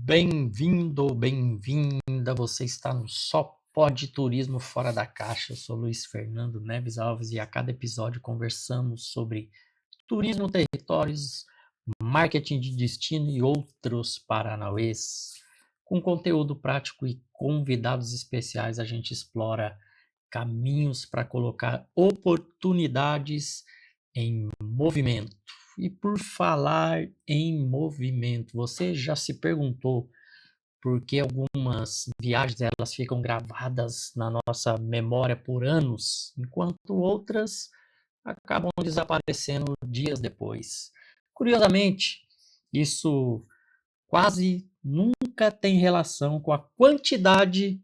Bem-vindo, bem-vinda. Você está no Só Pode Turismo Fora da Caixa. Eu sou Luiz Fernando Neves Alves e a cada episódio conversamos sobre turismo, territórios, marketing de destino e outros paranauês. Com conteúdo prático e convidados especiais, a gente explora caminhos para colocar oportunidades em movimento. E por falar em movimento, você já se perguntou por que algumas viagens elas ficam gravadas na nossa memória por anos, enquanto outras acabam desaparecendo dias depois? Curiosamente, isso quase nunca tem relação com a quantidade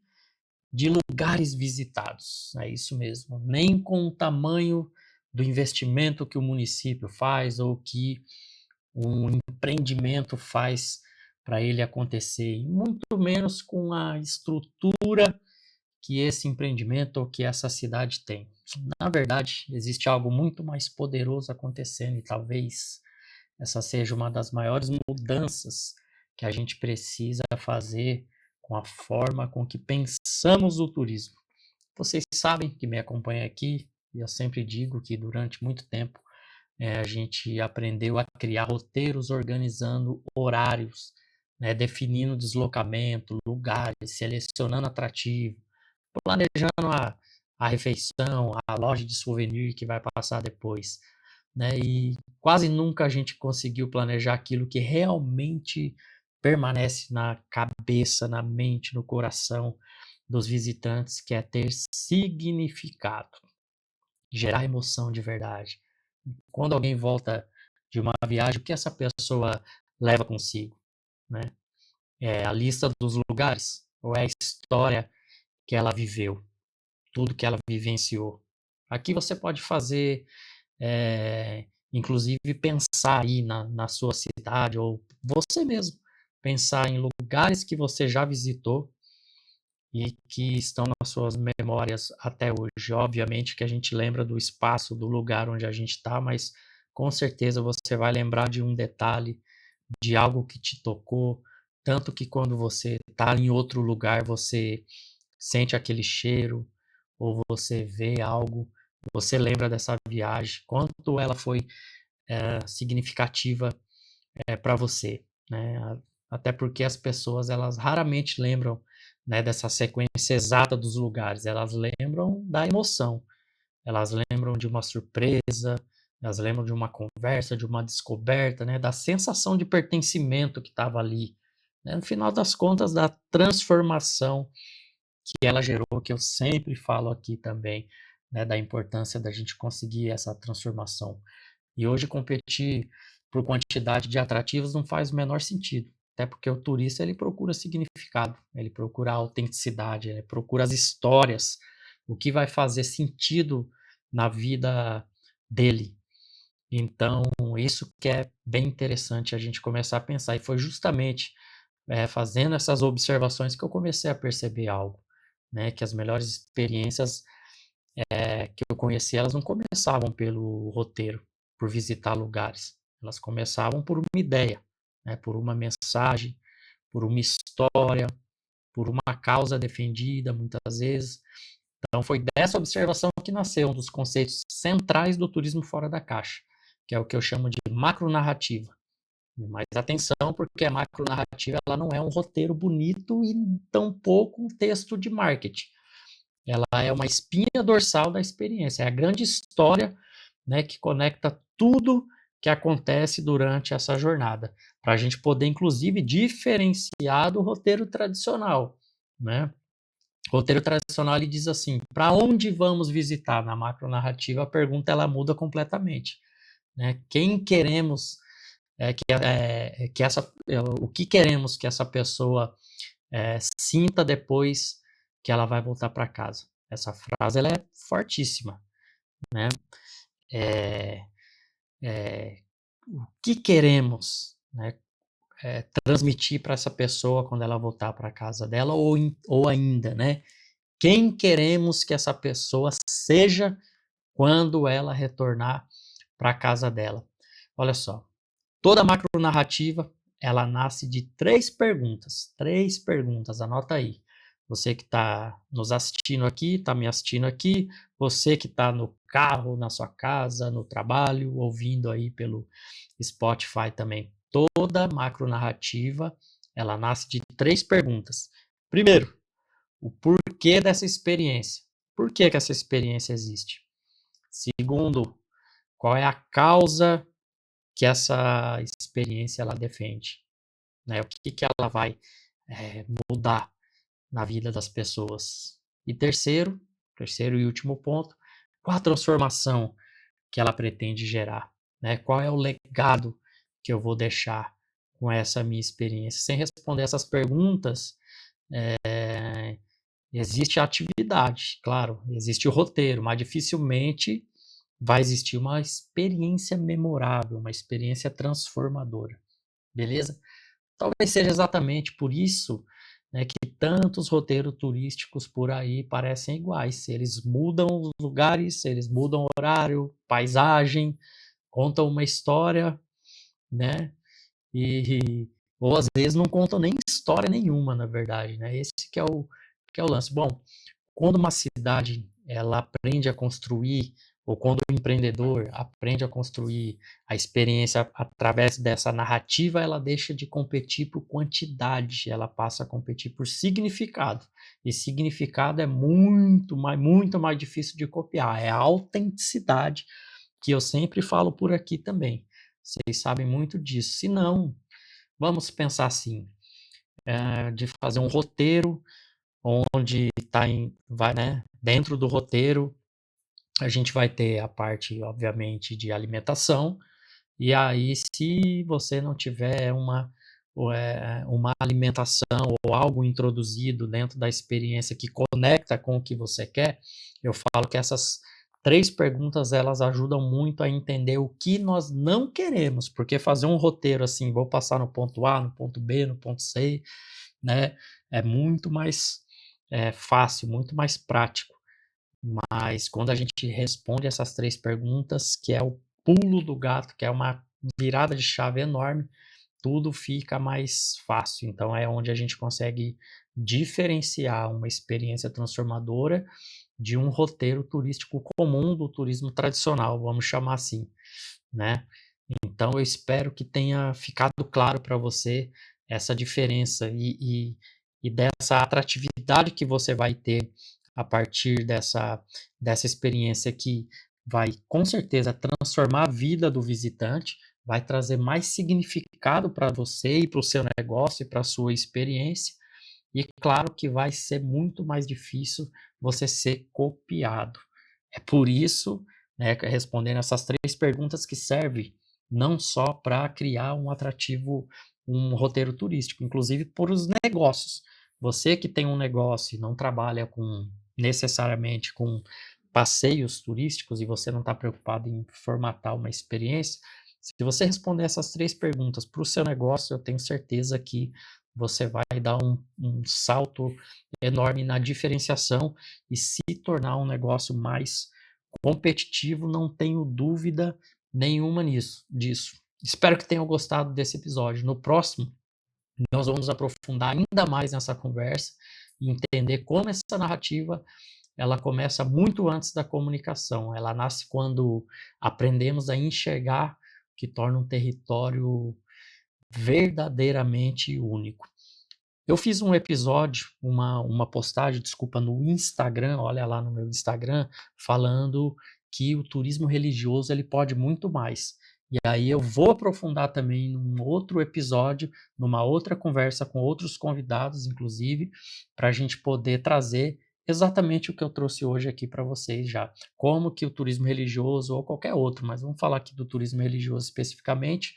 de lugares visitados. É isso mesmo, nem com o tamanho do investimento que o município faz ou que um empreendimento faz para ele acontecer, e muito menos com a estrutura que esse empreendimento ou que essa cidade tem. Na verdade, existe algo muito mais poderoso acontecendo e talvez essa seja uma das maiores mudanças que a gente precisa fazer com a forma com que pensamos o turismo. Vocês sabem que me acompanham aqui, e eu sempre digo que durante muito tempo a gente aprendeu a criar roteiros organizando horários, né, definindo deslocamento, lugares, selecionando atrativo, planejando a refeição, a loja de souvenir que vai passar depois, né? E quase nunca a gente conseguiu planejar aquilo que realmente permanece na cabeça, na mente, no coração dos visitantes, que é ter significado, gerar emoção de verdade. Quando alguém volta de uma viagem, o que essa pessoa leva consigo, né? É a lista dos lugares ou é a história que ela viveu, tudo que ela vivenciou? Aqui você pode fazer, inclusive pensar aí na sua cidade ou você mesmo, pensar em lugares que você já visitou e que estão nas suas memórias até hoje. Obviamente que a gente lembra do espaço, do lugar onde a gente está, mas com certeza você vai lembrar de um detalhe, de algo que te tocou, tanto que quando você está em outro lugar, você sente aquele cheiro, ou você vê algo, você lembra dessa viagem, quanto ela foi significativa para você, né? Até porque as pessoas elas raramente lembram, né, dessa sequência exata dos lugares, elas lembram da emoção, elas lembram de uma surpresa, elas lembram de uma conversa, de uma descoberta, né, da sensação de pertencimento que estava ali, né, no final das contas, da transformação que ela gerou, que eu sempre falo aqui também, né, da importância da gente conseguir essa transformação. E hoje competir por quantidade de atrativos não faz o menor sentido, até porque o turista ele procura significado, ele procura autenticidade, ele procura as histórias, o que vai fazer sentido na vida dele. Então, isso que é bem interessante a gente começar a pensar. E foi justamente fazendo essas observações que eu comecei a perceber algo, né? Que as melhores experiências que eu conheci, elas não começavam pelo roteiro, por visitar lugares. Elas começavam por uma ideia, né? Por uma mensagem, por uma história, por uma causa defendida, muitas vezes. Então, foi dessa observação que nasceu um dos conceitos centrais do turismo fora da caixa, que é o que eu chamo de macronarrativa. Mas atenção, porque a macronarrativa ela não é um roteiro bonito e tampouco um texto de marketing. Ela é uma espinha dorsal da experiência, é a grande história, né, que conecta tudo que acontece durante essa jornada, para a gente poder, inclusive, diferenciar do roteiro tradicional, né? O roteiro tradicional ele diz assim: para onde vamos visitar? Na macronarrativa, a pergunta ela muda completamente, né? Quem queremos o que queremos que essa pessoa sinta depois que ela vai voltar para casa. Essa frase ela é fortíssima, né? É, o que queremos, né, transmitir para essa pessoa quando ela voltar para casa dela ou ainda, né? Quem queremos que essa pessoa seja quando ela retornar para a casa dela? Olha só, toda macronarrativa ela nasce de 3 perguntas. 3 perguntas, anota aí. Você que está nos assistindo aqui, está me assistindo aqui, você que está no carro, na sua casa, no trabalho, ouvindo aí pelo Spotify também. Toda macronarrativa, ela nasce de 3 perguntas. Primeiro, o porquê dessa experiência. Por que que essa experiência existe? Segundo, qual é a causa que essa experiência ela defende, né? O que que ela vai mudar na vida das pessoas. E terceiro e último ponto, qual a transformação que ela pretende gerar, né? Qual é o legado que eu vou deixar com essa minha experiência? Sem responder essas perguntas, existe a atividade, claro, existe o roteiro, mas dificilmente vai existir uma experiência memorável, uma experiência transformadora, beleza? Talvez seja exatamente por isso, né, que tantos roteiros turísticos por aí parecem iguais. Eles mudam os lugares, eles mudam o horário, paisagem, contam uma história, né? Ou às vezes não contam nem história nenhuma, na verdade, né? Esse que é o lance. Bom, quando uma cidade ela aprende a construir, ou quando o empreendedor aprende a construir a experiência através dessa narrativa, ela deixa de competir por quantidade, ela passa a competir por significado. E significado é muito mais difícil de copiar, é a autenticidade que eu sempre falo por aqui também. Vocês sabem muito disso. Se não, vamos pensar assim, de fazer um roteiro onde vai, né, dentro do roteiro a gente vai ter a parte, obviamente, de alimentação, e aí se você não tiver uma alimentação ou algo introduzido dentro da experiência que conecta com o que você quer, eu falo que essas 3 perguntas elas ajudam muito a entender o que nós não queremos, porque fazer um roteiro assim, vou passar no ponto A, no ponto B, no ponto C, né, é muito mais fácil, muito mais prático. Mas quando a gente responde essas 3 perguntas, que é o pulo do gato, que é uma virada de chave enorme, tudo fica mais fácil. Então é onde a gente consegue diferenciar uma experiência transformadora de um roteiro turístico comum do turismo tradicional, vamos chamar assim, né? Então eu espero que tenha ficado claro para você essa diferença e dessa atratividade que você vai ter a partir dessa experiência que vai com certeza transformar a vida do visitante, vai trazer mais significado para você e para o seu negócio e para a sua experiência. E claro que vai ser muito mais difícil você ser copiado. É por isso, né, respondendo essas 3 perguntas, que serve não só para criar um atrativo, um roteiro turístico, inclusive por os negócios. Você que tem um negócio e não trabalha necessariamente com passeios turísticos e você não está preocupado em formatar uma experiência, se você responder essas 3 perguntas para o seu negócio, eu tenho certeza que você vai dar um salto enorme na diferenciação e se tornar um negócio mais competitivo, não tenho dúvida nenhuma disso. Espero que tenham gostado desse episódio. No próximo, nós vamos aprofundar ainda mais nessa conversa e entender como essa narrativa ela começa muito antes da comunicação. Ela nasce quando aprendemos a enxergar, que torna um território verdadeiramente único. Eu fiz um episódio, uma postagem, desculpa, no Instagram, olha lá no meu Instagram, falando que o turismo religioso ele pode muito mais. E aí eu vou aprofundar também num outro episódio, numa outra conversa com outros convidados, inclusive, para a gente poder trazer exatamente o que eu trouxe hoje aqui para vocês já. Como que o turismo religioso, ou qualquer outro, mas vamos falar aqui do turismo religioso especificamente,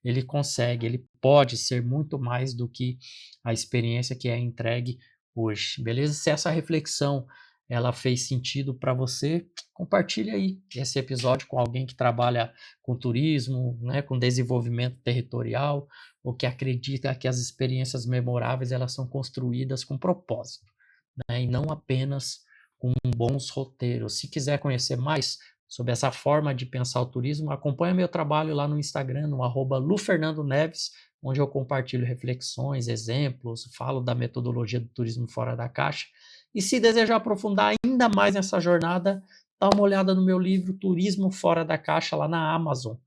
ele pode ser muito mais do que a experiência que é entregue hoje, beleza? Se essa reflexão ela fez sentido para você, compartilhe aí esse episódio com alguém que trabalha com turismo, né, com desenvolvimento territorial, ou que acredita que as experiências memoráveis elas são construídas com propósito, né, e não apenas com bons roteiros. Se quiser conhecer mais sobre essa forma de pensar o turismo, acompanhe meu trabalho lá no Instagram, no @lufernandoneves. onde eu compartilho reflexões, exemplos, falo da metodologia do turismo fora da caixa. E se desejar aprofundar ainda mais nessa jornada, dá uma olhada no meu livro Turismo Fora da Caixa lá na Amazon.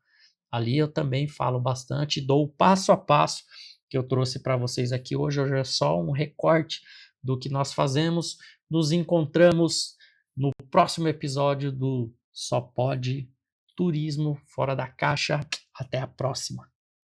Ali eu também falo bastante, dou o passo a passo que eu trouxe para vocês aqui hoje. Hoje é só um recorte do que nós fazemos. Nos encontramos no próximo episódio do Só Pode Turismo Fora da Caixa. Até a próxima.